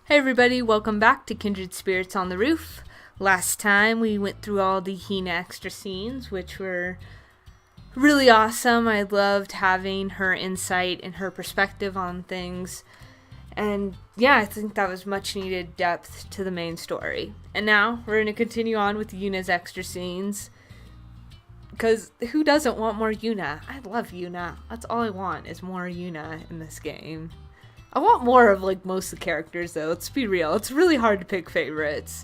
Hey everybody, welcome back to Kindred Spirits on the Roof. Last time we went through all the Hina extra scenes, which were really awesome. I loved having her insight and her perspective on things. And yeah, I think that was much needed depth to the main story. And now we're going to continue on with Yuna's extra scenes. Because who doesn't want more Yuna? I love Yuna. That's all I want is more Yuna in this game. I want more of like most of the characters though, let's be real. It's really hard to pick favorites.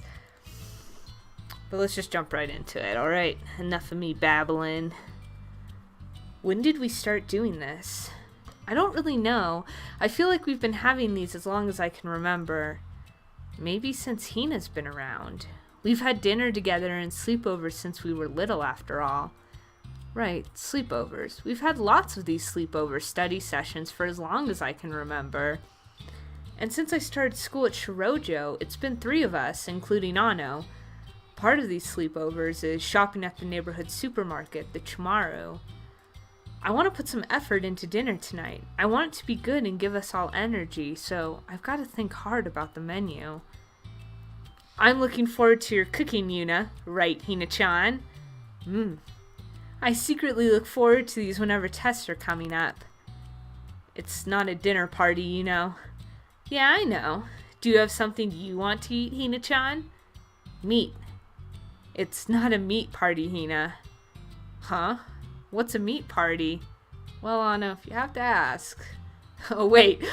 But let's just jump right into it, alright? Enough of me babbling. When did we start doing this? I don't really know. I feel like we've been having these as long as I can remember. Maybe since Hina's been around. We've had dinner together and sleepovers since we were little after all. Right, sleepovers. We've had lots of these sleepover study sessions for as long as I can remember. And since I started school at Shirojo, it's been 3 of us, including Ano. Part of these sleepovers is shopping at the neighborhood supermarket, the Chimaru. I want to put some effort into dinner tonight. I want it to be good and give us all energy, so I've got to think hard about the menu. I'm looking forward to your cooking, Yuna. Right, Hina-chan? I secretly look forward to these whenever tests are coming up. It's not a dinner party, you know. Yeah, I know. Do you have something you want to eat, Hina-chan? Meat. It's not a meat party, Hina. Huh? What's a meat party? Well, Anna, if you have to ask. Oh, wait.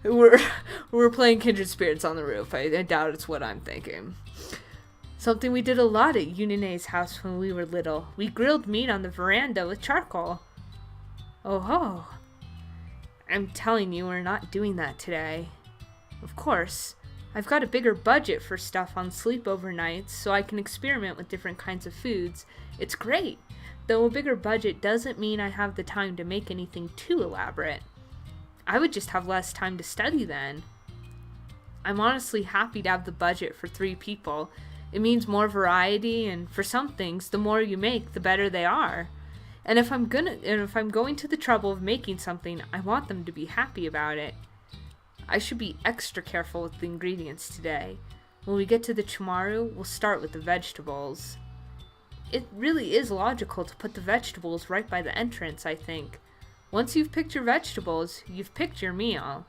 We're playing Kindred Spirits on the Roof. I doubt it's what I'm thinking. Something we did a lot at Yurirei-san's house when we were little. We grilled meat on the veranda with charcoal. Oh ho. I'm telling you, we're not doing that today. Of course. I've got a bigger budget for stuff on sleepover nights, so I can experiment with different kinds of foods. It's great. Though a bigger budget doesn't mean I have the time to make anything too elaborate. I would just have less time to study then. I'm honestly happy to have the budget for 3 people. It means more variety, and for some things, the more you make, the better they are. And if I'm going to the trouble of making something, I want them to be happy about it. I should be extra careful with the ingredients today. When we get to the Chimaru, we'll start with the vegetables. It really is logical to put the vegetables right by the entrance, I think. Once you've picked your vegetables, you've picked your meal.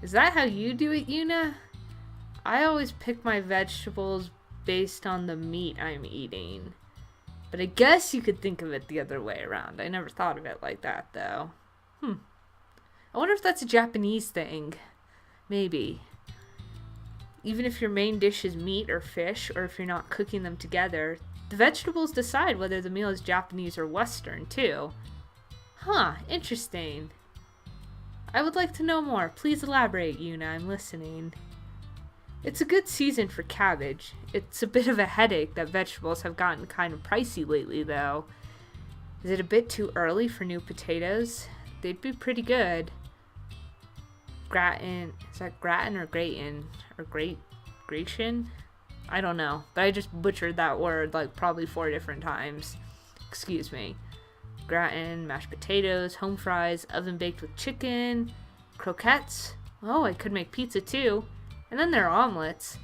Is that how you do it, Yuna? I always pick my vegetables based on the meat I'm eating. But I guess you could think of it the other way around. I never thought of it like that, though. I wonder if that's a Japanese thing. Maybe. Even if your main dish is meat or fish, or if you're not cooking them together, the vegetables decide whether the meal is Japanese or Western, too. Interesting. I would like to know more. Please elaborate, Yuna. I'm listening. It's a good season for cabbage. It's a bit of a headache that vegetables have gotten kind of pricey lately, though. Is it a bit too early for new potatoes? They'd be pretty good. Gratin. Is that gratin or gratin? Or Gratian? I don't know. But I just butchered that word like probably 4 different times. Excuse me. Gratin, mashed potatoes, home fries, oven baked with chicken, croquettes. Oh, I could make pizza too. And then there are omelets.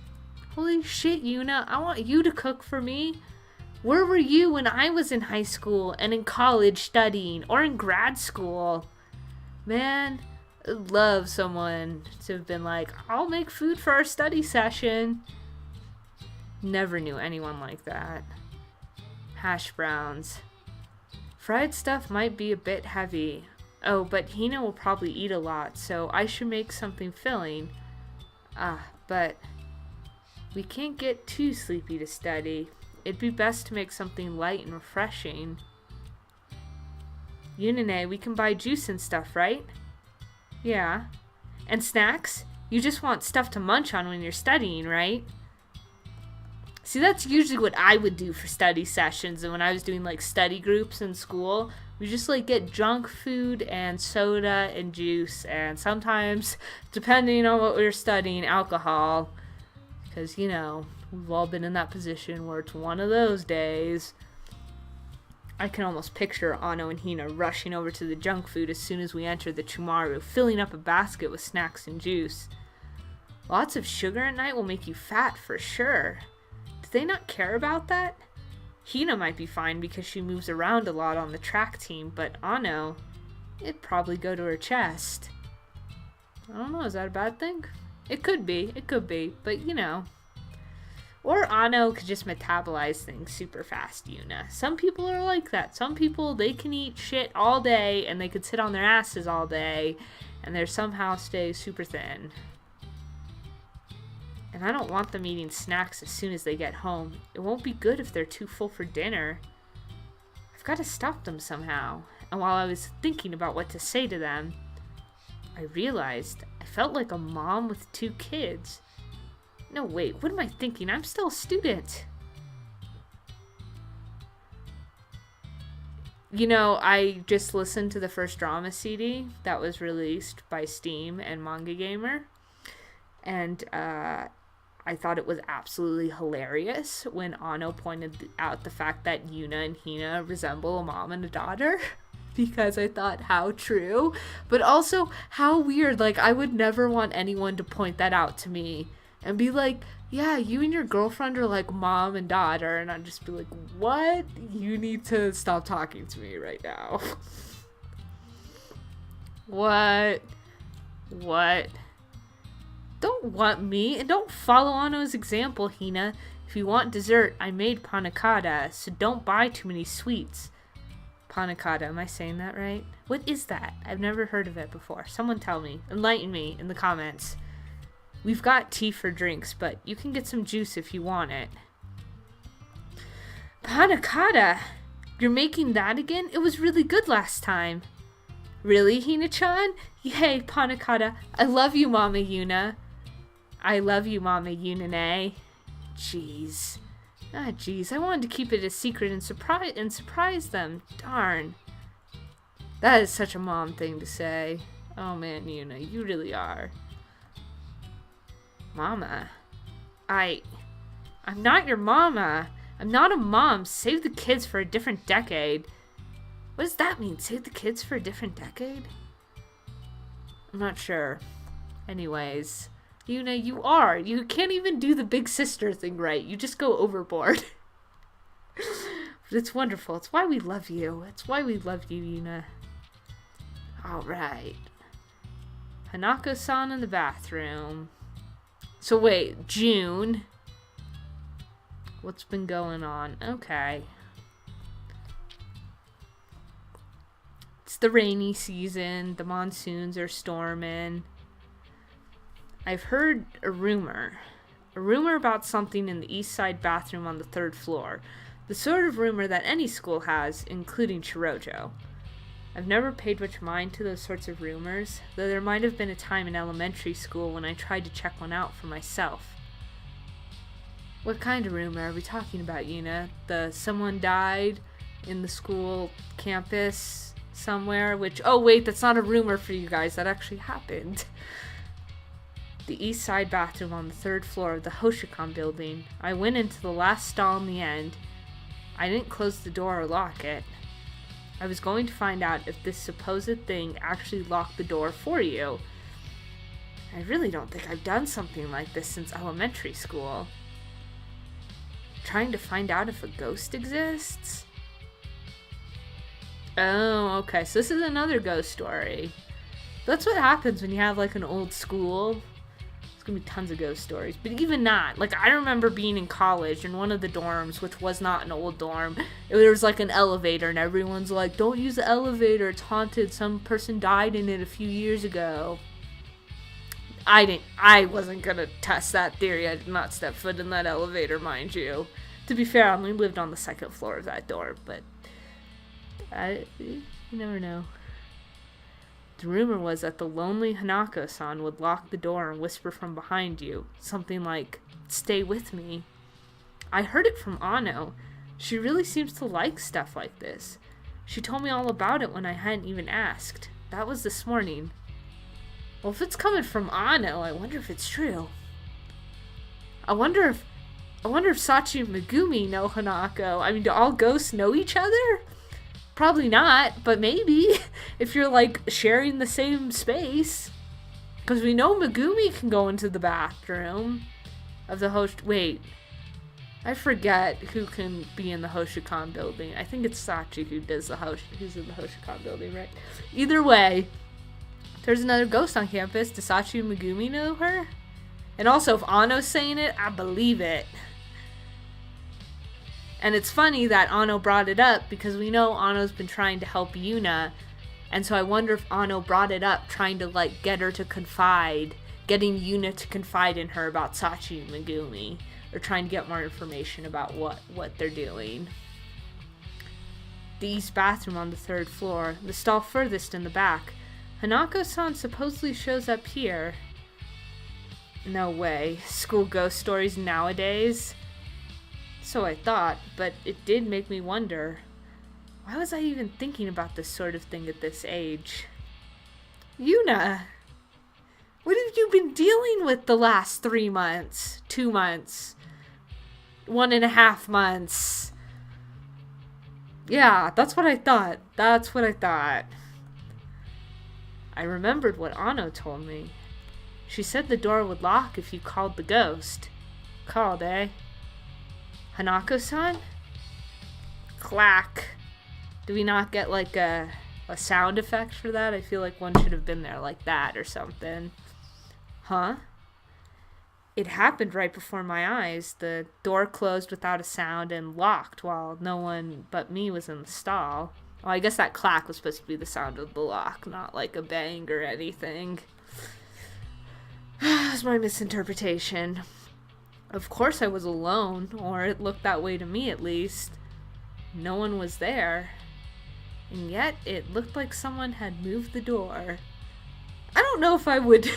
Holy shit, Yuna, I want you to cook for me. Where were you when I was in high school and in college studying or in grad school? Man, I'd love someone to have been like, I'll make food for our study session. Never knew anyone like that. Hash browns. Fried stuff might be a bit heavy. Oh, but Hina will probably eat a lot, so I should make something filling. But we can't get too sleepy to study. It'd be best to make something light and refreshing. Yunine, we can buy juice and stuff, right? Yeah. And snacks? You just want stuff to munch on when you're studying, right? See, that's usually what I would do for study sessions, and when I was doing like study groups in school, we just like get junk food and soda and juice, and sometimes, depending on what we were studying, alcohol, because, you know, we've all been in that position where it's one of those days. I can almost picture Ano and Hina rushing over to the junk food as soon as we enter the Chumaru, filling up a basket with snacks and juice. Lots of sugar at night will make you fat for sure. Do they not care about that? Hina might be fine because she moves around a lot on the track team, but Ano, it'd probably go to her chest. I don't know, is that a bad thing? It could be, but you know. Or Ano could just metabolize things super fast, Yuna. Some people are like that. Some people, they can eat shit all day and they could sit on their asses all day and they somehow stay super thin. And I don't want them eating snacks as soon as they get home. It won't be good if they're too full for dinner. I've got to stop them somehow. And while I was thinking about what to say to them, I realized I felt like a mom with 2 kids. No, wait, what am I thinking? I'm still a student. You know, I just listened to the first drama CD that was released by Steam and Manga Gamer. And I thought it was absolutely hilarious when Ano pointed out the fact that Yuna and Hina resemble a mom and a daughter. Because I thought, how true. But also, how weird. Like, I would never want anyone to point that out to me. And be like, yeah, you and your girlfriend are like mom and daughter. And I'd just be like, what? You need to stop talking to me right now. What? Don't want me. And don't follow Ano's example, Hina. If you want dessert, I made panna cotta. So don't buy too many sweets. Panna cotta, am I saying that right? What is that? I've never heard of it before. Someone tell me. Enlighten me in the comments. We've got tea for drinks, but you can get some juice if you want it. Panna cotta? You're making that again? It was really good last time. Really, Hina-chan? Yay, panna cotta. I love you, Mama Yuna. I love you, Mama Yunane. Jeez. Jeez. I wanted to keep it a secret and surprise them. Darn. That is such a mom thing to say. Oh man, Yuna, you really are. Mama. I'm not your mama. I'm not a mom. Save the kids for a different decade. What does that mean? Save the kids for a different decade? I'm not sure. Anyways. Yuna, you are. You can't even do the big sister thing right. You just go overboard. But it's wonderful. It's why we love you. It's why we love you, Yuna. Alright. Hanako-san in the bathroom. So wait, June. What's been going on? Okay. It's the rainy season. The monsoons are storming. I've heard a rumor about something in the east side bathroom on the 3rd floor. The sort of rumor that any school has, including Shirojo. I've never paid much mind to those sorts of rumors, though there might have been a time in elementary school when I tried to check one out for myself. What kind of rumor are we talking about, Yuna? Someone died in the school campus somewhere, which, oh wait, that's not a rumor for you guys, that actually happened. The east side bathroom on the 3rd floor of the Hoshikan building. I went into the last stall in the end. I didn't close the door or lock it. I was going to find out if this supposed thing actually locked the door for you. I really don't think I've done something like this since elementary school. Trying to find out if a ghost exists? Oh, okay, so this is another ghost story. That's what happens when you have like an old school. Gonna be tons of ghost stories, but even not, like, I remember being in college in one of the dorms, which was not an old dorm. There was like an elevator and everyone's like, don't use the elevator, it's haunted, some person died in it a few years ago. I wasn't gonna test that theory. I did not step foot in that elevator, mind you. To be fair, I only lived on the 2nd floor of that dorm, but you never know. The rumor was that the lonely Hanako-san would lock the door and whisper from behind you, something like, stay with me. I heard it from Ano. She really seems to like stuff like this. She told me all about it when I hadn't even asked. That was this morning. Well, if it's coming from Ano, I wonder if it's true. I wonder if Sachi and Megumi know Hanako. I mean, do all ghosts know each other? Probably not, but maybe if you're like sharing the same space. Because we know Megumi can go into the bathroom of the host. Wait, I forget who can be in the Hoshikan building. I think it's Sachi who's in the Hoshikan building, right? Either way, there's another ghost on campus. Does Sachi and Megumi know her? And also, if Ano's saying it, I believe it. And it's funny that Ano brought it up because we know Ano's been trying to help Yuna. And so I wonder if Ano brought it up trying to like get her to confide, getting Yuna to confide in her about Sachi and Megumi. Or trying to get more information about what they're doing. The east bathroom on the 3rd floor. The stall furthest in the back. Hanako-san supposedly shows up here. No way. School ghost stories nowadays? So I thought, but it did make me wonder. Why was I even thinking about this sort of thing at this age? Yuna! What have you been dealing with the last 3 months? 2 months? 1.5 months? Yeah, that's what I thought. I remembered what Ano told me. She said the door would lock if you called the ghost. Called, eh? Hanako-san? Clack. Do we not get like a sound effect for that? I feel like one should have been there like that or something. Huh? It happened right before my eyes. The door closed without a sound and locked while no one but me was in the stall. Well, I guess that clack was supposed to be the sound of the lock, not like a bang or anything. It was my misinterpretation. Of course I was alone, or it looked that way to me at least. No one was there. And yet it looked like someone had moved the door. I don't know if I would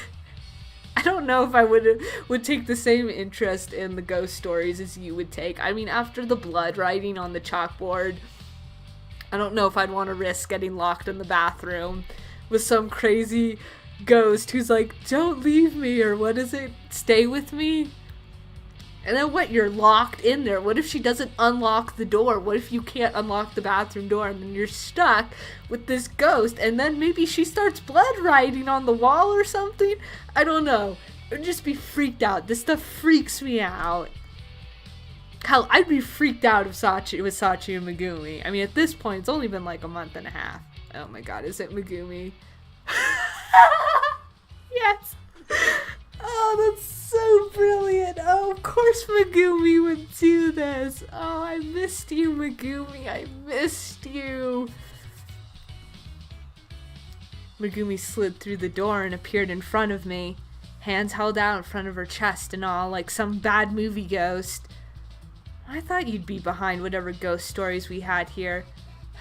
take the same interest in the ghost stories as you would take. I mean, after the blood writing on the chalkboard, I don't know if I'd want to risk getting locked in the bathroom with some crazy ghost who's like, don't leave me, or what is it? Stay with me? And then what? You're locked in there. What if she doesn't unlock the door? What if you can't unlock the bathroom door and then you're stuck with this ghost and then maybe she starts blood writing on the wall or something? I don't know. I'd just be freaked out. This stuff freaks me out. Hell, I'd be freaked out if Sachi was Sachi and Megumi. I mean, at this point, it's only been like a month and a half. Oh my god, is it Megumi? Yes. Oh, that's so brilliant. Oh, of course Megumi would do this. Oh, I missed you, Megumi. I missed you. Megumi slid through the door and appeared in front of me. Hands held out in front of her chest and all, like some bad movie ghost. I thought you'd be behind whatever ghost stories we had here.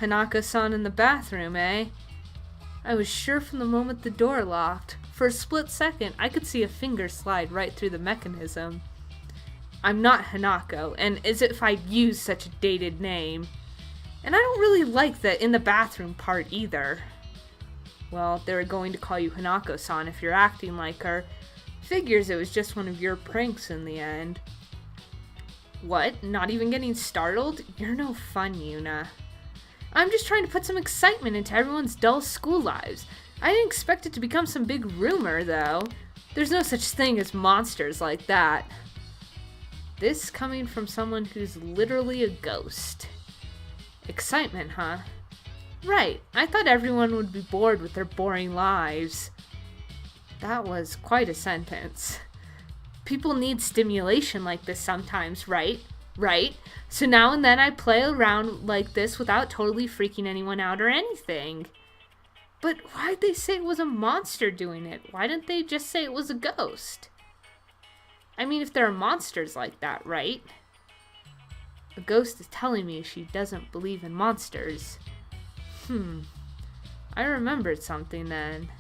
Hanako-san in the bathroom, eh? I was sure from the moment the door locked. For a split second, I could see a finger slide right through the mechanism. I'm not Hanako, and as if I'd used such a dated name. And I don't really like the in the bathroom part either. Well, they were going to call you Hanako-san if you're acting like her. Figures it was just one of your pranks in the end. What? Not even getting startled? You're no fun, Yuna. I'm just trying to put some excitement into everyone's dull school lives. I didn't expect it to become some big rumor, though. There's no such thing as monsters like that. This coming from someone who's literally a ghost. Excitement, huh? Right. I thought everyone would be bored with their boring lives. That was quite a sentence. People need stimulation like this sometimes, right? Right? So now and then I play around like this without totally freaking anyone out or anything. But why'd they say it was a monster doing it? Why didn't they just say it was a ghost? I mean, if there are monsters like that, right? A ghost is telling me she doesn't believe in monsters. I remembered something then.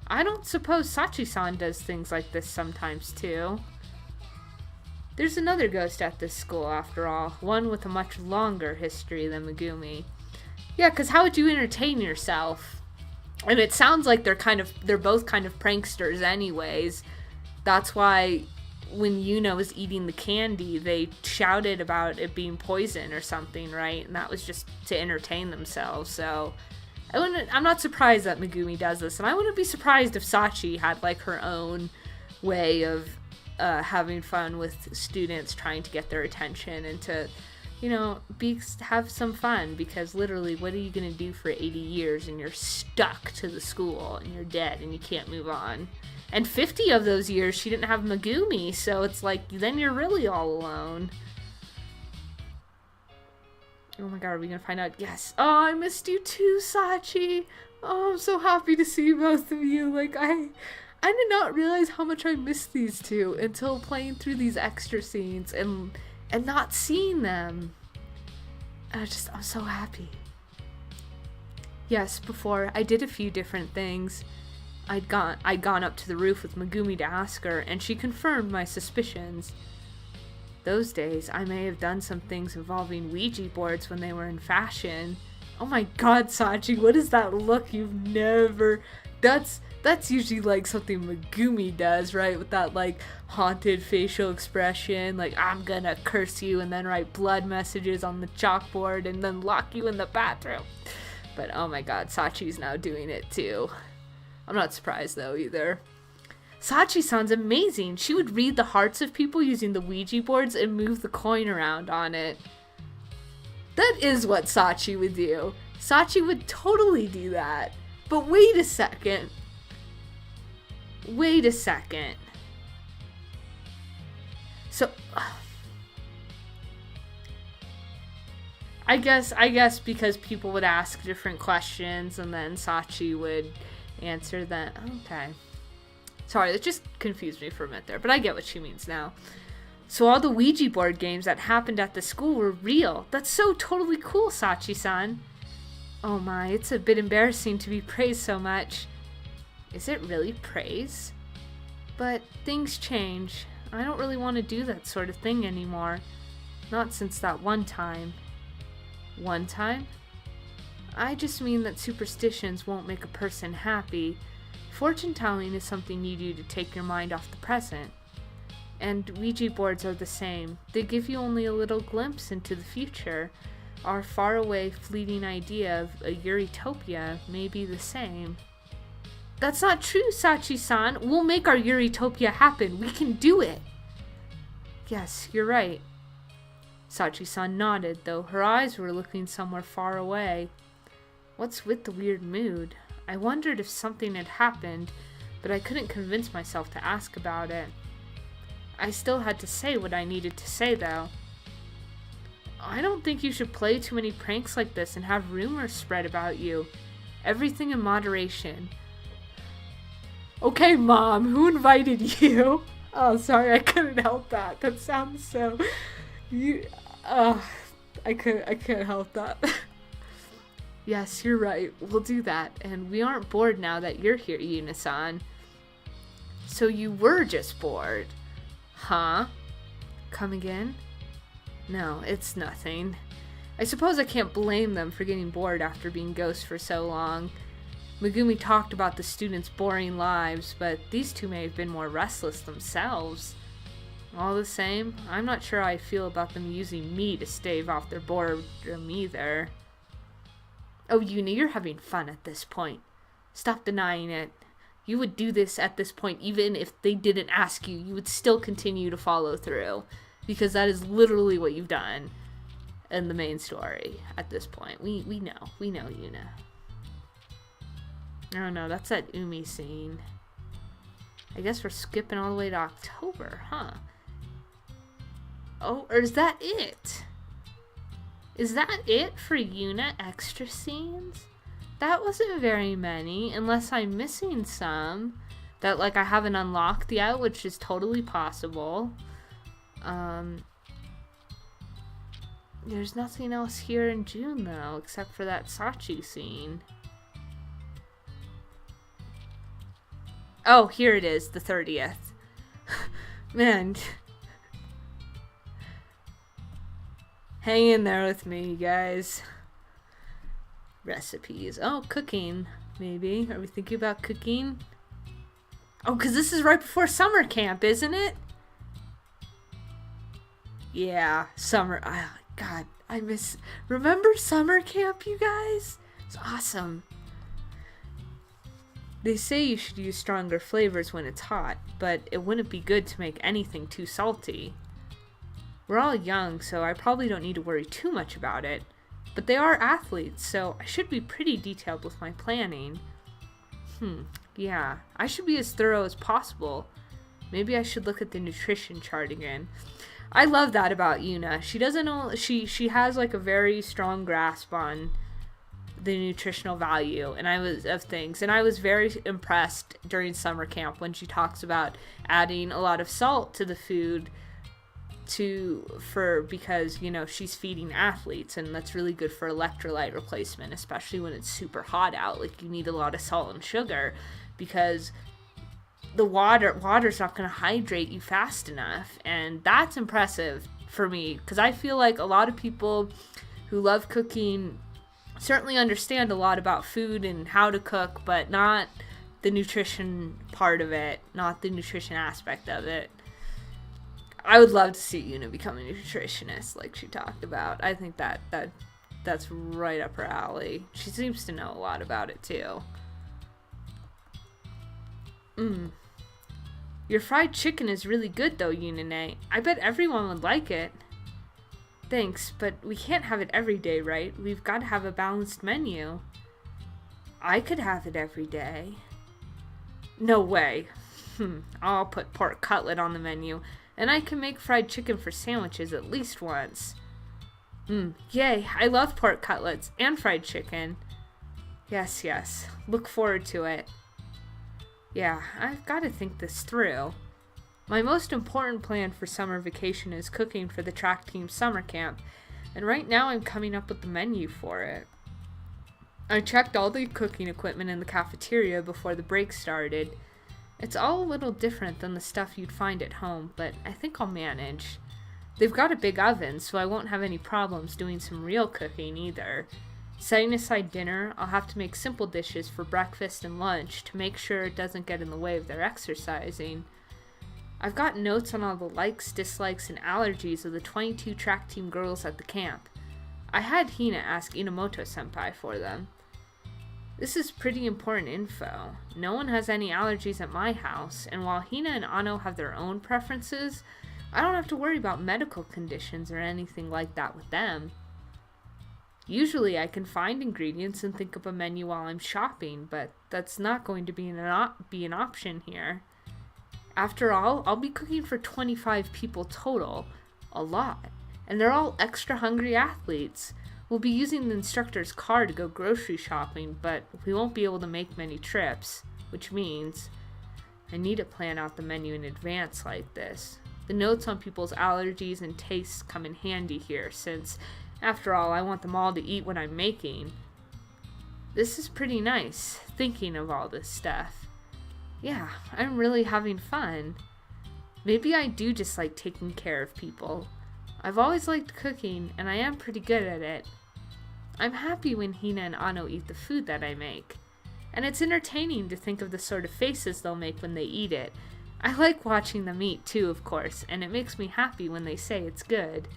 I don't suppose Sachi-san does things like this sometimes too. There's another ghost at this school after all, one with a much longer history than Megumi. Yeah, because how would you entertain yourself? And it sounds like they're both kind of pranksters anyways. That's why when Yuna was eating the candy, they shouted about it being poison or something, right? And that was just to entertain themselves. So I'm not surprised that Megumi does this, and I wouldn't be surprised if Sachi had like her own way of having fun with students, trying to get their attention and to, have some fun, because literally, what are you going to do for 80 years and you're stuck to the school and you're dead and you can't move on? And 50 of those years, she didn't have Megumi, so it's like, then you're really all alone. Oh my god, are we gonna find out? Yes. Oh, I missed you too, Sachi. Oh, I'm so happy to see both of you. Like, I did not realize how much I missed these two until playing through these extra scenes and not seeing them. I'm so happy. Yes, before, I did a few different things. I'd gone up to the roof with Megumi to ask her, and she confirmed my suspicions. Those days, I may have done some things involving Ouija boards when they were in fashion. Oh my god, Sachi, what is that look? You've never... That's usually like something Megumi does, right? With that like haunted facial expression, like I'm gonna curse you and then write blood messages on the chalkboard and then lock you in the bathroom. But oh my god, Sachi's now doing it too. I'm not surprised though either. Sachi sounds amazing. She would read the hearts of people using the Ouija boards and move the coin around on it. That is what Sachi would do. Sachi would totally do that. But wait a second. Wait a second. So, I guess because people would ask different questions and then Sachi would answer them. Okay. Sorry, that just confused me for a minute there, but I get what she means now. So all the Ouija board games that happened at the school were real. That's so totally cool, Sachi-san. Oh my, it's a bit embarrassing to be praised so much. Is it really praise? But things change. I don't really want to do that sort of thing anymore. Not since that one time. One time? I just mean that superstitions won't make a person happy. Fortune telling is something you do to take your mind off the present. And Ouija boards are the same. They give you only a little glimpse into the future. Our faraway, fleeting idea of a Yuritopia may be the same. That's not true, Sachi-san. We'll make our Yuritopia happen. We can do it. Yes, you're right. Sachi-san nodded, though her eyes were looking somewhere far away. What's with the weird mood? I wondered if something had happened, but I couldn't convince myself to ask about it. I still had to say what I needed to say, though. I don't think you should play too many pranks like this and have rumors spread about you. Everything in moderation. Okay, Mom, who invited you? Oh, sorry, I couldn't help that. That sounds so... I can't help that. Yes, you're right. We'll do that. And we aren't bored now that you're here, Yuna-san. So you were just bored. Huh? Come again? No, it's nothing. I suppose I can't blame them for getting bored after being ghosts for so long. Megumi talked about the students' boring lives, but these two may have been more restless themselves. All the same, I'm not sure how I feel about them using me to stave off their boredom either. Oh, Yuna, you're having fun at this point. Stop denying it. You would do this at this point even if they didn't ask you. You would still continue to follow through. Because that is literally what you've done in the main story at this point. We know. We know, Yuna. Oh no, that's that Umi scene. I guess we're skipping all the way to October, huh? Oh, or is that it? Is that it for Yuna extra scenes? That wasn't very many, unless I'm missing some that like I haven't unlocked yet, which is totally possible. There's nothing else here in June though, except for that Sachi scene. Oh, here it is, the 30th. Man. Hang in there with me, you guys. Recipes. Oh, cooking, maybe. Are we thinking about cooking? Oh, because this is right before summer camp, isn't it? Yeah, summer. God, remember summer camp, you guys? It's awesome. They say you should use stronger flavors when it's hot, but it wouldn't be good to make anything too salty. We're all young, so I probably don't need to worry too much about it. But they are athletes, so I should be pretty detailed with my planning. Yeah, I should be as thorough as possible. Maybe I should look at the nutrition chart again. I love that about Yuna. She doesn't know, she has like a very strong grasp on the nutritional value of things, and I was very impressed during summer camp when she talks about adding a lot of salt to the food because she's feeding athletes, and that's really good for electrolyte replacement, especially when it's super hot out. Like, you need a lot of salt and sugar because the water's not going to hydrate you fast enough. And that's impressive for me, because I feel like a lot of people who love cooking certainly understand a lot about food and how to cook, but not the nutrition part of it, not the nutrition aspect of it. I would love to see Yuna become a nutritionist like she talked about. I think that's right up her alley. She seems to know a lot about it too. Your fried chicken is really good though, Yunine. I bet everyone would like it. Thanks, but we can't have it every day, right? We've got to have a balanced menu. I could have it every day. No way. I'll put pork cutlet on the menu, and I can make fried chicken for sandwiches at least once. Yay, I love pork cutlets and fried chicken. Yes. Look forward to it. Yeah, I've got to think this through. My most important plan for summer vacation is cooking for the track team summer camp, and right now I'm coming up with the menu for it. I checked all the cooking equipment in the cafeteria before the break started. It's all a little different than the stuff you'd find at home, but I think I'll manage. They've got a big oven, so I won't have any problems doing some real cooking either. Setting aside dinner, I'll have to make simple dishes for breakfast and lunch to make sure it doesn't get in the way of their exercising. I've got notes on all the likes, dislikes, and allergies of the 22 track team girls at the camp. I had Hina ask Inamoto-senpai for them. This is pretty important info. No one has any allergies at my house, and while Hina and Ano have their own preferences, I don't have to worry about medical conditions or anything like that with them. Usually I can find ingredients and think up a menu while I'm shopping, but that's not going to be an option here. After all, I'll be cooking for 25 people total. A lot. And they're all extra hungry athletes. We'll be using the instructor's car to go grocery shopping, but we won't be able to make many trips, which means I need to plan out the menu in advance like this. The notes on people's allergies and tastes come in handy here, since, after all, I want them all to eat what I'm making. This is pretty nice, thinking of all this stuff. Yeah, I'm really having fun. Maybe I do just like taking care of people. I've always liked cooking, and I am pretty good at it. I'm happy when Hina and Ano eat the food that I make. And it's entertaining to think of the sort of faces they'll make when they eat it. I like watching them eat too, of course, and it makes me happy when they say it's good.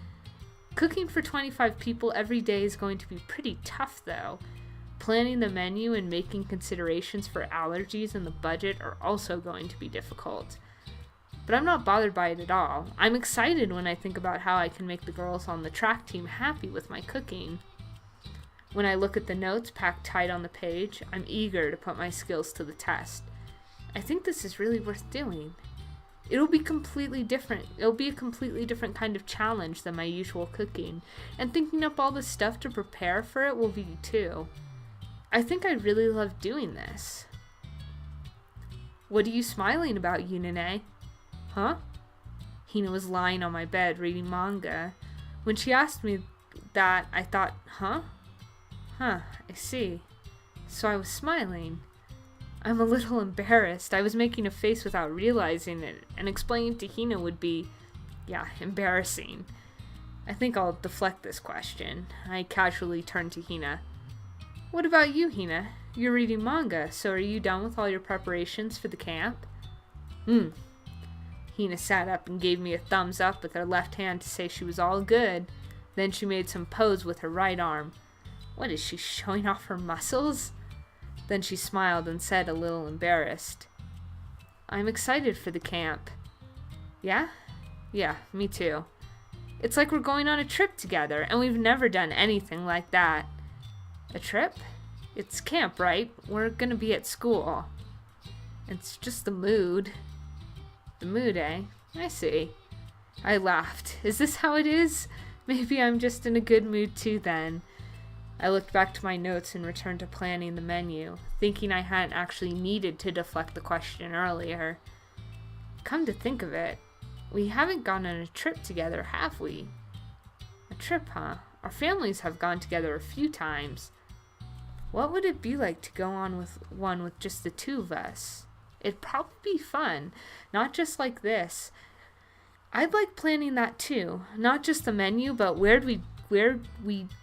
Cooking for 25 people every day is going to be pretty tough, though. Planning the menu and making considerations for allergies and the budget are also going to be difficult. But I'm not bothered by it at all. I'm excited when I think about how I can make the girls on the track team happy with my cooking. When I look at the notes packed tight on the page, I'm eager to put my skills to the test. I think this is really worth doing. It'll be a completely different kind of challenge than my usual cooking, and thinking up all the stuff to prepare for it will be too. I think I really love doing this. What are you smiling about, Yunine? Huh? Hina was lying on my bed reading manga. When she asked me that, I thought, huh? Huh, I see. So I was smiling. I'm a little embarrassed. I was making a face without realizing it, and explaining to Hina would be, embarrassing. I think I'll deflect this question. I casually turned to Hina. What about you, Hina? You're reading manga, so are you done with all your preparations for the camp? Hina sat up and gave me a thumbs up with her left hand to say she was all good. Then she made some pose with her right arm. What, is she showing off her muscles? Then she smiled and said, a little embarrassed, I'm excited for the camp. Yeah? Yeah, me too. It's like we're going on a trip together, and we've never done anything like that. A trip? It's camp, right? We're gonna be at school. It's just the mood. The mood, eh? I see. I laughed. Is this how it is? Maybe I'm just in a good mood too then. I looked back to my notes and returned to planning the menu, thinking I hadn't actually needed to deflect the question earlier. Come to think of it, we haven't gone on a trip together, have we? A trip, huh? Our families have gone together a few times. What would it be like to go on with one with just the two of us? It'd probably be fun, not just like this. I'd like planning that too, not just the menu, but where we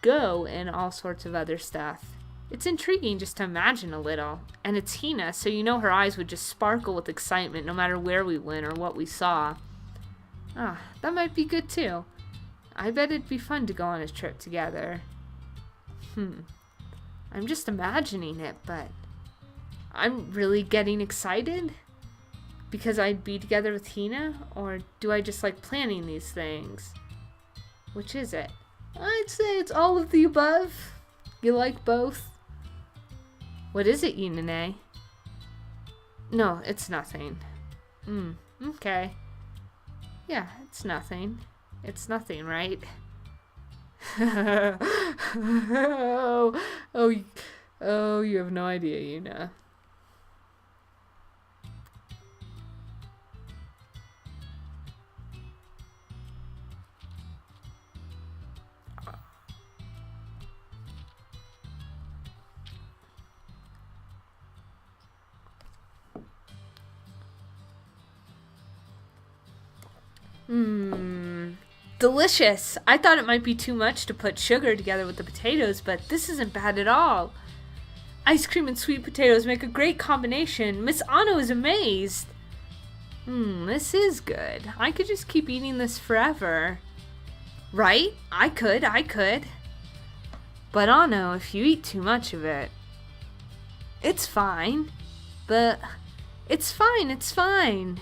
go and all sorts of other stuff. It's intriguing just to imagine a little, and it's Hina, so you know her eyes would just sparkle with excitement no matter where we went or what we saw. That might be good too. I bet it'd be fun to go on a trip together. I'm just imagining it, but I'm really getting excited? Because I'd be together with Hina? Or do I just like planning these things? Which is it? I'd say it's all of the above. You like both? What is it, Yuna? No, it's nothing. Okay. Yeah, it's nothing. It's nothing, right? Oh, you have no idea, Yuna. Delicious. I thought it might be too much to put sugar together with the potatoes, but this isn't bad at all. Ice cream and sweet potatoes make a great combination. Miss Ano is amazed. This is good. I could just keep eating this forever. Right? I could. But Ano, if you eat too much of it, it's fine. It's fine.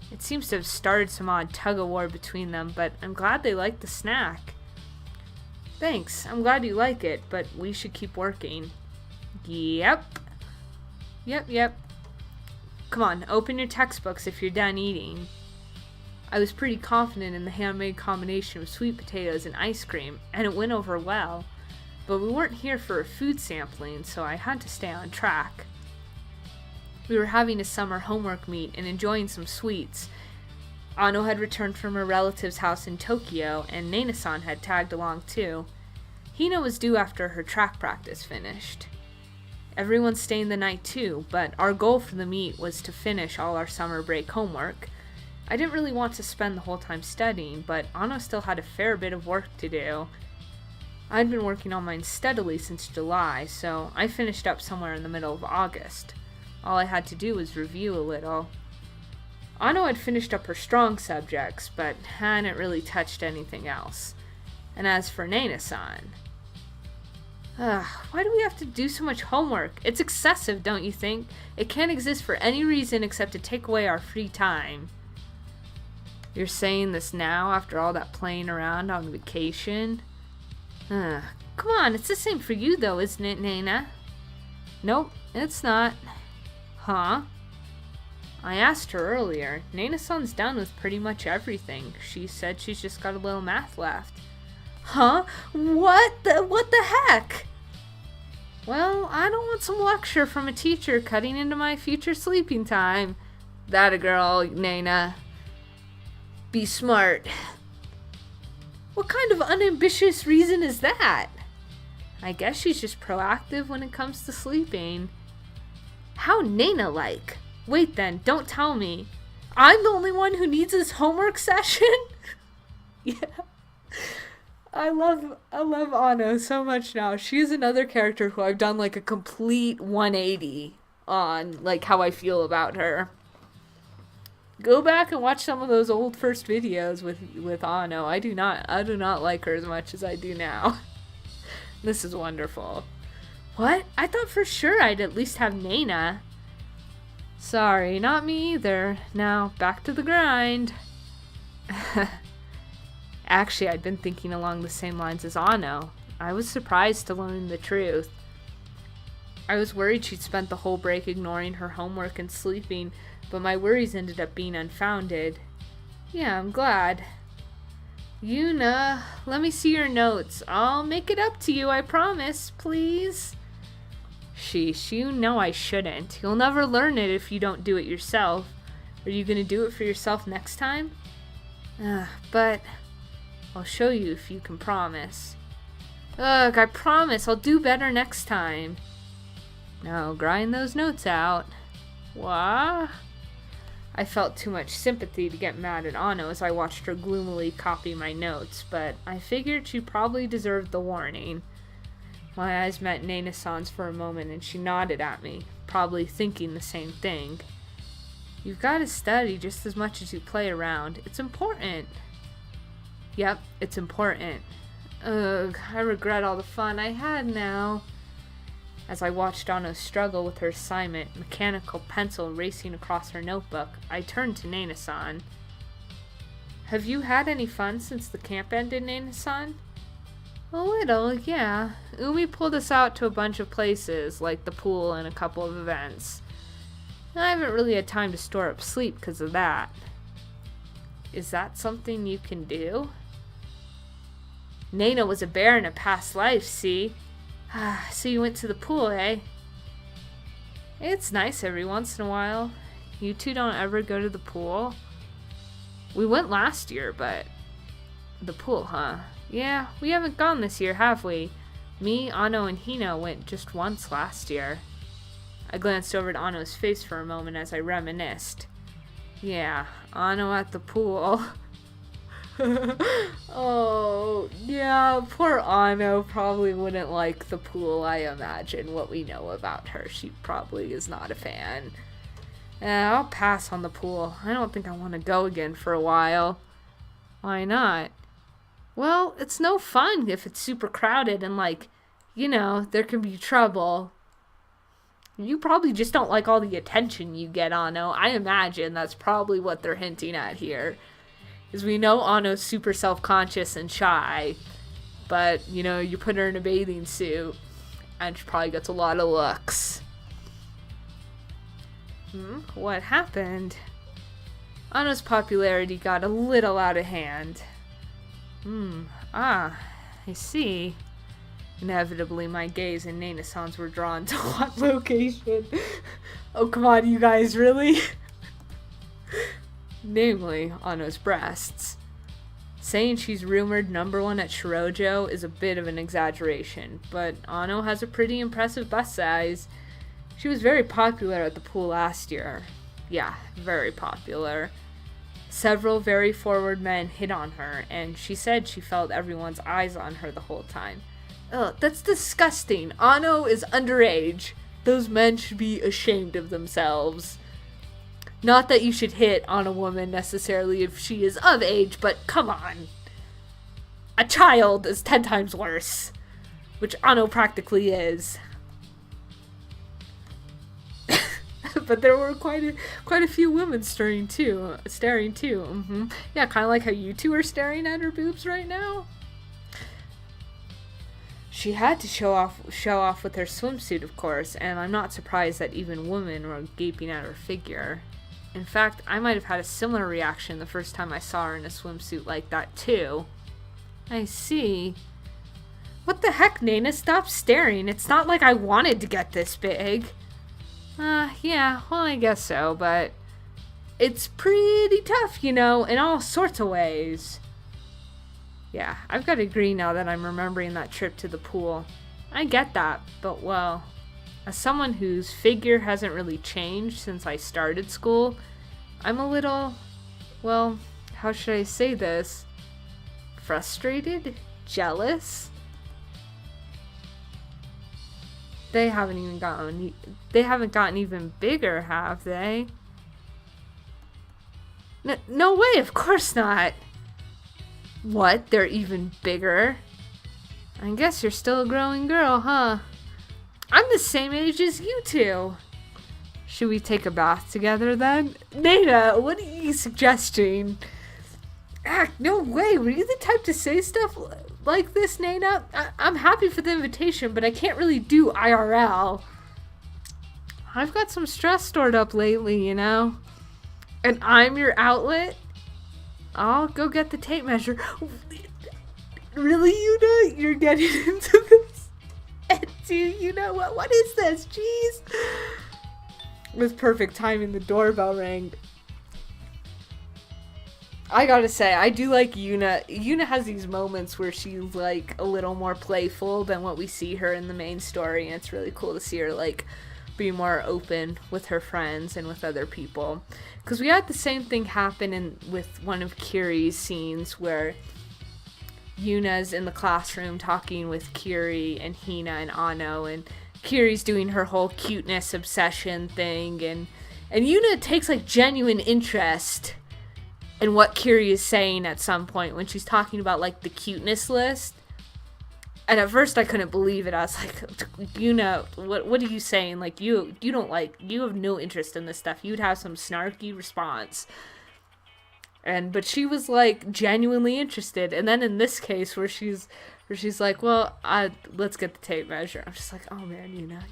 It seems to have started some odd tug-of-war between them, but I'm glad they like the snack. Thanks, I'm glad you like it, but we should keep working. Yep. Come on, open your textbooks if you're done eating. I was pretty confident in the handmade combination of sweet potatoes and ice cream, and it went over well. But we weren't here for a food sampling, so I had to stay on track. We were having a summer homework meet and enjoying some sweets. Ano had returned from her relative's house in Tokyo, and Nana-san had tagged along too. Hina was due after her track practice finished. Everyone stayed the night too, but our goal for the meet was to finish all our summer break homework. I didn't really want to spend the whole time studying, but Ano still had a fair bit of work to do. I'd been working on mine steadily since July, so I finished up somewhere in the middle of August. All I had to do was review a little. Ano had finished up her strong subjects, but hadn't really touched anything else. And as for Nana-san... why do we have to do so much homework? It's excessive, don't you think? It can't exist for any reason except to take away our free time. You're saying this now after all that playing around on vacation? Come on, it's the same for you though, isn't it, Nana? Nope, it's not. Huh? I asked her earlier. Nana-san's done with pretty much everything. She said she's just got a little math left. Huh? What the heck? Well, I don't want some lecture from a teacher cutting into my future sleeping time. That a girl, Nana. Be smart. What kind of unambitious reason is that? I guess she's just proactive when it comes to sleeping. How Nana-like? Wait then, don't tell me. I'm the only one who needs this homework session? Yeah. I love Ano so much now. She's another character who I've done like a complete 180 on, like how I feel about her. Go back and watch some of those old first videos with Ano. I do not like her as much as I do now. This is wonderful. What? I thought for sure I'd at least have Nana. Sorry, not me either. Now, back to the grind. Actually, I'd been thinking along the same lines as Ano. I was surprised to learn the truth. I was worried she'd spent the whole break ignoring her homework and sleeping, but my worries ended up being unfounded. Yeah, I'm glad. Yuna, let me see your notes. I'll make it up to you, I promise, please. Sheesh, you know I shouldn't. You'll never learn it if you don't do it yourself. Are you gonna do it for yourself next time? But I'll show you if you can promise. Ugh, I promise I'll do better next time. Now grind those notes out. What? I felt too much sympathy to get mad at Ano as I watched her gloomily copy my notes, but I figured she probably deserved the warning. My eyes met Nana-san's for a moment and she nodded at me, probably thinking the same thing. You've got to study just as much as you play around. It's important. Yep, it's important. Ugh, I regret all the fun I had now. As I watched Ano struggle with her assignment, mechanical pencil racing across her notebook, I turned to Nana-san. Have you had any fun since the camp ended, Nana-san? A little, yeah. Umi pulled us out to a bunch of places, like the pool and a couple of events. I haven't really had time to store up sleep because of that. Is that something you can do? Nana was a bear in a past life, see? So you went to the pool, eh? It's nice every once in a while. You two don't ever go to the pool? We went last year, but... The pool, huh? Yeah, we haven't gone this year, have we? Me, Ano, and Hina went just once last year. I glanced over at Ano's face for a moment as I reminisced. Yeah, Ano at the pool. Oh, yeah, poor Ano probably wouldn't like the pool, I imagine, what we know about her. She probably is not a fan. I'll pass on the pool. I don't think I want to go again for a while. Why not? Well, it's no fun if it's super crowded and, like, you know, there can be trouble. You probably just don't like all the attention you get, Ano. I imagine that's probably what they're hinting at here. Because we know Ano's super self-conscious and shy. But, you know, you put her in a bathing suit, and she probably gets a lot of looks. What happened? Ano's popularity got a little out of hand. I see. Inevitably, my gaze and Nana-san's were drawn to what location? Oh, come on, you guys, really? Namely, Ano's breasts. Saying she's rumored #1 at Shirojo is a bit of an exaggeration, but Ano has a pretty impressive bust size. She was very popular at the pool last year. Yeah, very popular. Several very forward men hit on her, and she said she felt everyone's eyes on her the whole time. Ugh, that's disgusting. Ano is underage. Those men should be ashamed of themselves. Not that you should hit on a woman necessarily if she is of age, but come on. A child is 10 times worse, which Ano practically is. But there were quite a few women staring too. Yeah, kind of like how you two are staring at her boobs right now. She had to show off with her swimsuit, of course, and I'm not surprised that even women were gaping at her figure. In fact, I might have had a similar reaction the first time I saw her in a swimsuit like that too. I see. What the heck, Nana? Stop staring. It's not like I wanted to get this big. Yeah, well, I guess so, but it's pretty tough, you know, in all sorts of ways. Yeah, I've got to agree now that I'm remembering that trip to the pool. I get that, but well, as someone whose figure hasn't really changed since I started school, I'm a little, well, how should I say this? Frustrated? Jealous? They haven't gotten even bigger, have they? No way, of course not. What? They're even bigger? I guess you're still a growing girl, huh? I'm the same age as you two. Should we take a bath together then? Nana, what are you suggesting? No way. Were you the type to say stuff like this, Nana? I'm happy for the invitation, but I can't really do IRL. I've got some stress stored up lately, you know? And I'm your outlet? I'll go get the tape measure. Really, Yuna? You're getting into this? And you know what is this? Jeez. With perfect timing, the doorbell rang. I gotta say, I do like Yuna. Yuna has these moments where she's like a little more playful than what we see her in the main story, and it's really cool to see her like be more open with her friends and with other people. Because we had the same thing happen with one of Kiri's scenes where Yuna's in the classroom talking with Kiri and Hina and Ano, and Kiri's doing her whole cuteness obsession thing, and Yuna takes like genuine interest in what Kiri is saying at some point when she's talking about like the cuteness list. And at first I couldn't believe it. I was like, Yuna, what are you saying? Like you have no interest in this stuff. You'd have some snarky response. But she was like genuinely interested. And then in this case where she's like, well, let's get the tape measure. I'm just like, oh man, Yuna,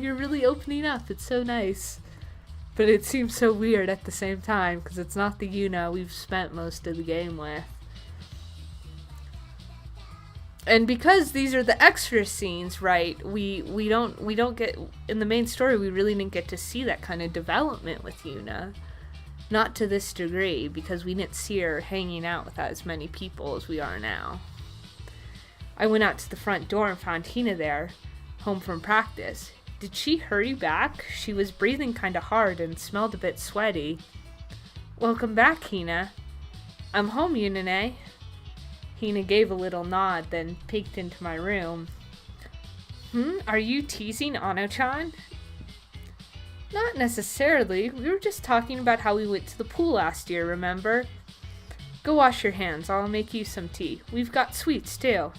you're really opening up. It's so nice. But it seems so weird at the same time because it's not the Yuna we've spent most of the game with. And because these are the extra scenes, right? We don't get in the main story. We really didn't get to see that kind of development with Yuna, not to this degree, because we didn't see her hanging out with as many people as we are now. I went out to the front door and found Hina there, home from practice. Did she hurry back? She was breathing kind of hard and smelled a bit sweaty. Welcome back, Hina. I'm home, Yurirei. Hina gave a little nod, then peeked into my room. Are you teasing Ano-chan? Not necessarily. We were just talking about how we went to the pool last year, remember? Go wash your hands. I'll make you some tea. We've got sweets, too.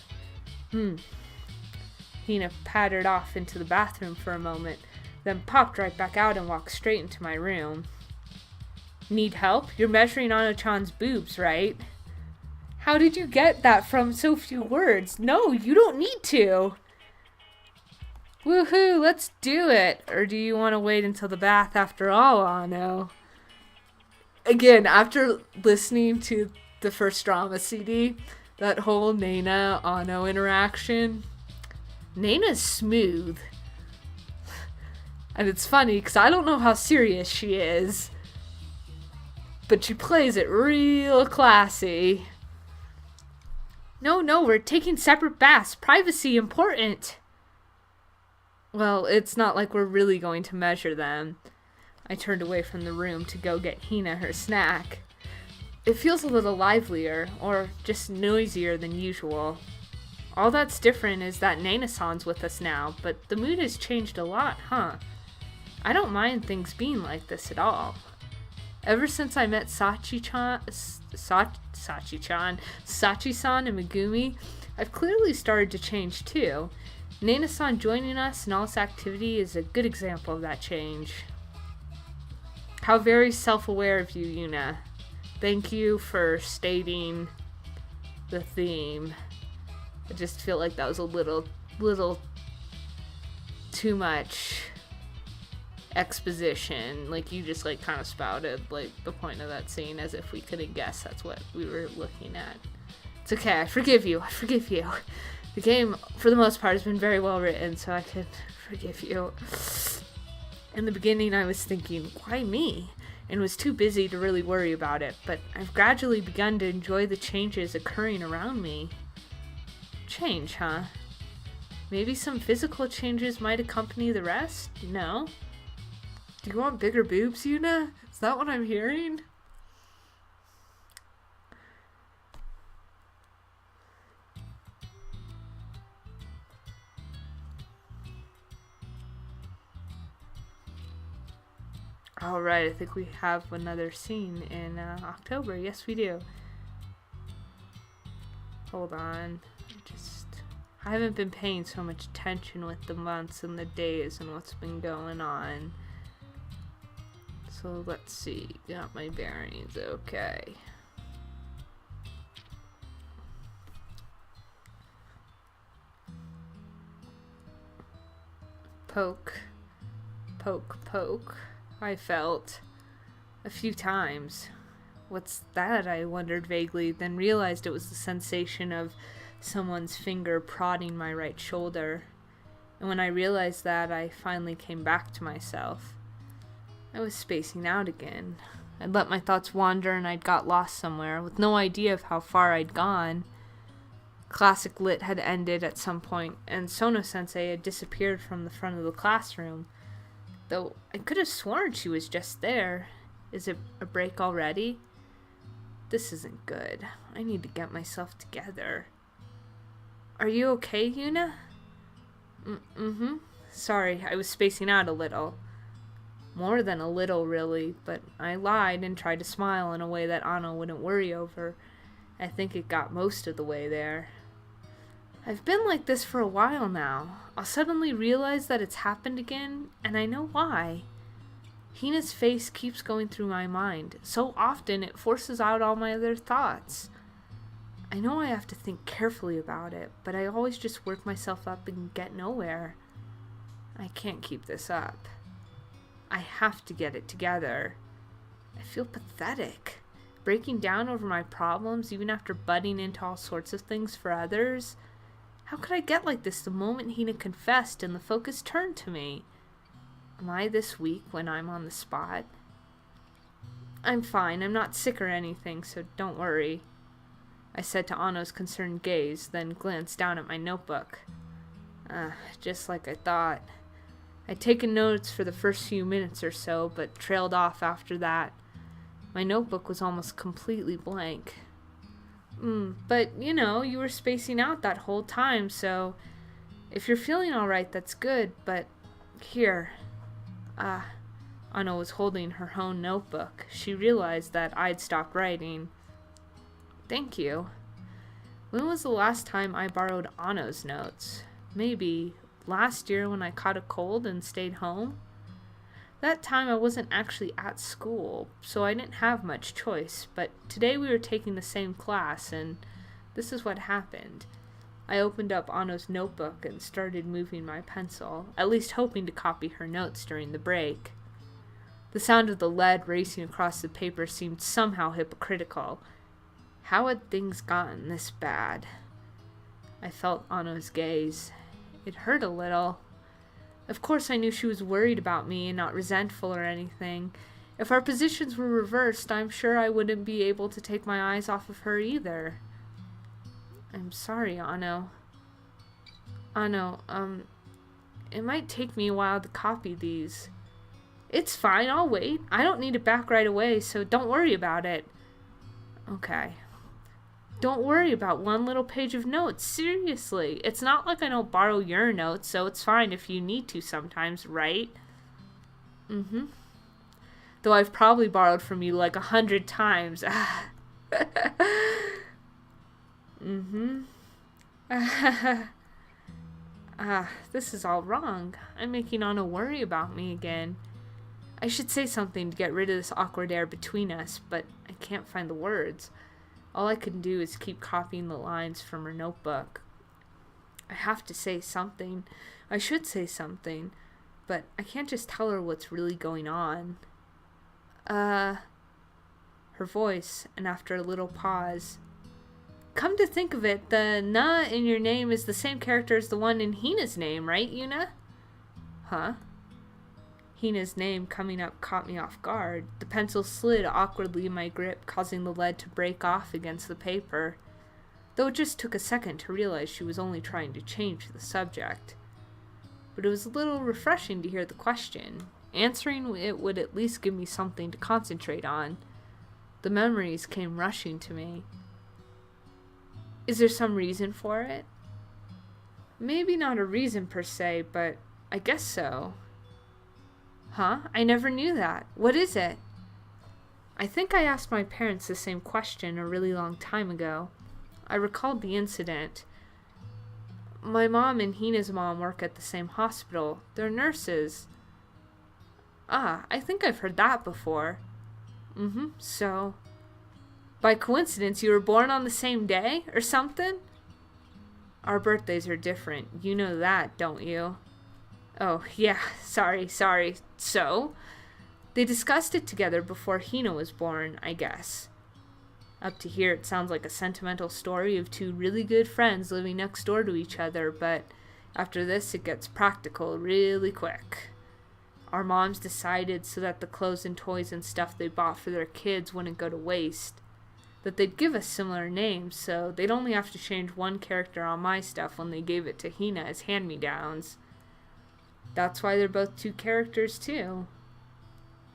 Hina pattered off into the bathroom for a moment, then popped right back out and walked straight into my room. Need help? You're measuring Ano-chan's boobs, right? How did you get that from so few words? No, you don't need to. Woohoo, let's do it. Or do you want to wait until the bath after all, Ano? Again, after listening to the first drama CD, that whole Nana-Ano interaction, Nana's smooth. And it's funny because I don't know how serious she is, but she plays it real classy. No, we're taking separate baths. Privacy important. Well, it's not like we're really going to measure them. I turned away from the room to go get Hina her snack. It feels a little livelier, or just noisier than usual. All that's different is that Nana-san's with us now, but the mood has changed a lot, huh? I don't mind things being like this at all. Ever since I met Sachi-san and Megumi, I've clearly started to change too. Nana-san joining us in all this activity is a good example of that change. How very self-aware of you, Yuna. Thank you for stating the theme. I just feel like that was a little too much exposition. Like, you just like kind of spouted like the point of that scene as if we couldn't guess that's what we were looking at. It's okay, I forgive you. The game for the most part has been very well written, so I could forgive you. In the beginning I was thinking, why me? And was too busy to really worry about it, but I've gradually begun to enjoy the changes occurring around me. Change, huh? Maybe some physical changes might accompany the rest? No? Do you want bigger boobs, Yuna? Is that what I'm hearing? Alright, I think we have another scene in October. Yes, we do. Hold on. I haven't been paying so much attention with the months and the days and what's been going on. So let's see. Got my bearings. Okay. Poke. Poke, poke. I felt a few times. What's that? I wondered vaguely, then realized it was the sensation of someone's finger prodding my right shoulder. And when I realized that, I finally came back to myself. I was spacing out again. I'd let my thoughts wander and I'd got lost somewhere, with no idea of how far I'd gone. Classic Lit had ended at some point, and Sono-sensei had disappeared from the front of the classroom. Though I could have sworn she was just there. Is it a break already? This isn't good. I need to get myself together. Are you okay, Yuna? Mm-hmm. Sorry, I was spacing out a little. More than a little, really, but I lied and tried to smile in a way that Anno wouldn't worry over. I think it got most of the way there. I've been like this for a while now. I'll suddenly realize that it's happened again, and I know why. Hina's face keeps going through my mind. So often it forces out all my other thoughts. I know I have to think carefully about it, but I always just work myself up and get nowhere. I can't keep this up. I have to get it together. I feel pathetic. Breaking down over my problems, even after butting into all sorts of things for others. How could I get like this the moment Hina confessed and the focus turned to me? Am I this weak when I'm on the spot? I'm fine. I'm not sick or anything, so don't worry, I said to Anno's concerned gaze, then glanced down at my notebook. Just like I thought. I'd taken notes for the first few minutes or so, but trailed off after that. My notebook was almost completely blank. But, you were spacing out that whole time, so if you're feeling alright, that's good, but here. Anno was holding her own notebook. She realized that I'd stopped writing. Thank you. When was the last time I borrowed Anno's notes? Maybe last year when I caught a cold and stayed home? That time I wasn't actually at school, so I didn't have much choice, but today we were taking the same class, and this is what happened. I opened up Anno's notebook and started moving my pencil, at least hoping to copy her notes during the break. The sound of the lead racing across the paper seemed somehow hypocritical. How had things gotten this bad? I felt Anno's gaze. It hurt a little. Of course I knew she was worried about me and not resentful or anything. If our positions were reversed, I'm sure I wouldn't be able to take my eyes off of her either. I'm sorry, Anno. Anno, it might take me a while to copy these. It's fine, I'll wait. I don't need it back right away, so don't worry about it. Okay. Don't worry about one little page of notes. Seriously. It's not like I don't borrow your notes, so it's fine if you need to sometimes, right? Mm-hmm. Though I've probably borrowed from you like 100 times. Mm-hmm. This is all wrong. I'm making Anna worry about me again. I should say something to get rid of this awkward air between us, but I can't find the words. All I can do is keep copying the lines from her notebook. I have to say something. I should say something, but I can't just tell her what's really going on. Her voice, and after a little pause. Come to think of it, the na in your name is the same character as the one in Hina's name, right, Yuna? Huh? Hina's name coming up caught me off guard. The pencil slid awkwardly in my grip, causing the lead to break off against the paper. Though it just took a second to realize she was only trying to change the subject. But it was a little refreshing to hear the question. Answering it would at least give me something to concentrate on. The memories came rushing to me. Is there some reason for it? Maybe not a reason per se, but I guess so. Huh? I never knew that. What is it? I think I asked my parents the same question a really long time ago. I recalled the incident. My mom and Hina's mom work at the same hospital. They're nurses. Ah, I think I've heard that before. So... By coincidence, you were born on the same day or something? Our birthdays are different. You know that, don't you? Oh, yeah, sorry. So? They discussed it together before Hina was born, I guess. Up to here, it sounds like a sentimental story of two really good friends living next door to each other, but after this, it gets practical really quick. Our moms decided so that the clothes and toys and stuff they bought for their kids wouldn't go to waste. That they'd give us similar names, so they'd only have to change one character on my stuff when they gave it to Hina as hand-me-downs. That's why they're both two characters, too.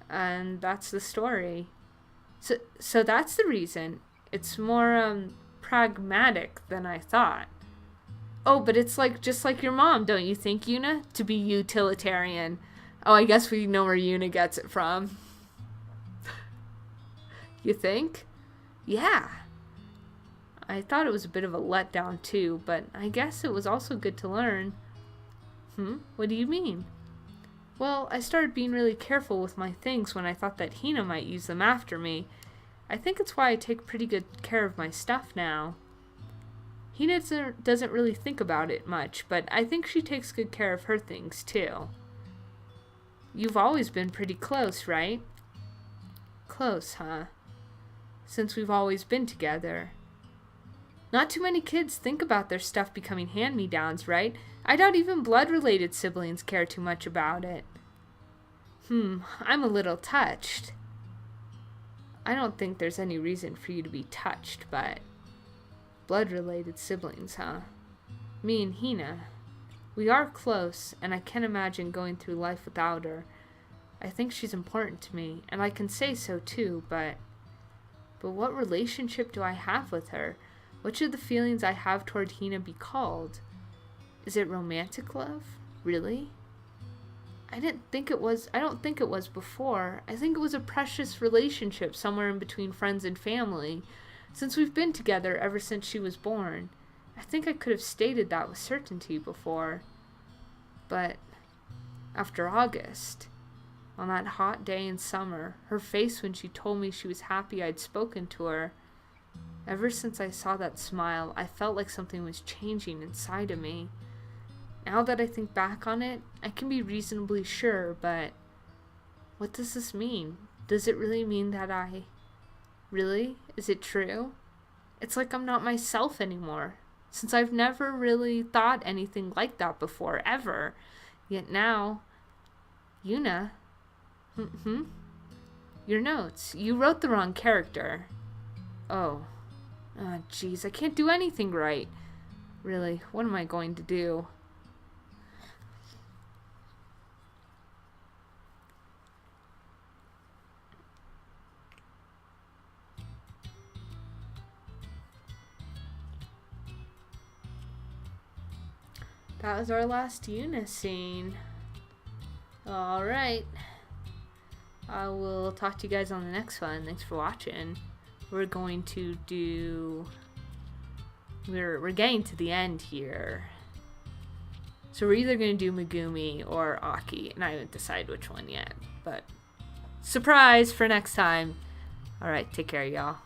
And that's the story. So that's the reason. It's more, pragmatic than I thought. Oh, but it's just like your mom, don't you think, Yuna? To be utilitarian. Oh, I guess we know where Yuna gets it from. You think? Yeah. I thought it was a bit of a letdown, too, but I guess it was also good to learn. What do you mean? Well, I started being really careful with my things when I thought that Hina might use them after me. I think it's why I take pretty good care of my stuff now. Hina doesn't really think about it much, but I think she takes good care of her things, too. You've always been pretty close, right? Close, huh? Since we've always been together. Not too many kids think about their stuff becoming hand-me-downs, right? I doubt even blood-related siblings care too much about it. I'm a little touched. I don't think there's any reason for you to be touched, but... Blood-related siblings, huh? Me and Hina. We are close, and I can't imagine going through life without her. I think she's important to me, and I can say so too, but what relationship do I have with her? What should the feelings I have toward Hina be called? Is it romantic love? Really? I don't think it was before. I think it was a precious relationship somewhere in between friends and family, since we've been together ever since she was born. I think I could have stated that with certainty before. But after August, on that hot day in summer, her face when she told me she was happy I'd spoken to her, ever since I saw that smile, I felt like something was changing inside of me. Now that I think back on it, I can be reasonably sure, but what does this mean? Does it really mean that Really? Is it true? It's like I'm not myself anymore, since I've never really thought anything like that before, ever. Yet now, Yuna... Your notes. You wrote the wrong character. Oh, jeez, I can't do anything right. Really, what am I going to do? That was our last Yuna scene. Alright. I will talk to you guys on the next one. Thanks for watching. We're going to do... We're getting to the end here. So we're either going to do Megumi or Aki, and I haven't decided which one yet. But surprise for next time. Alright, take care, y'all.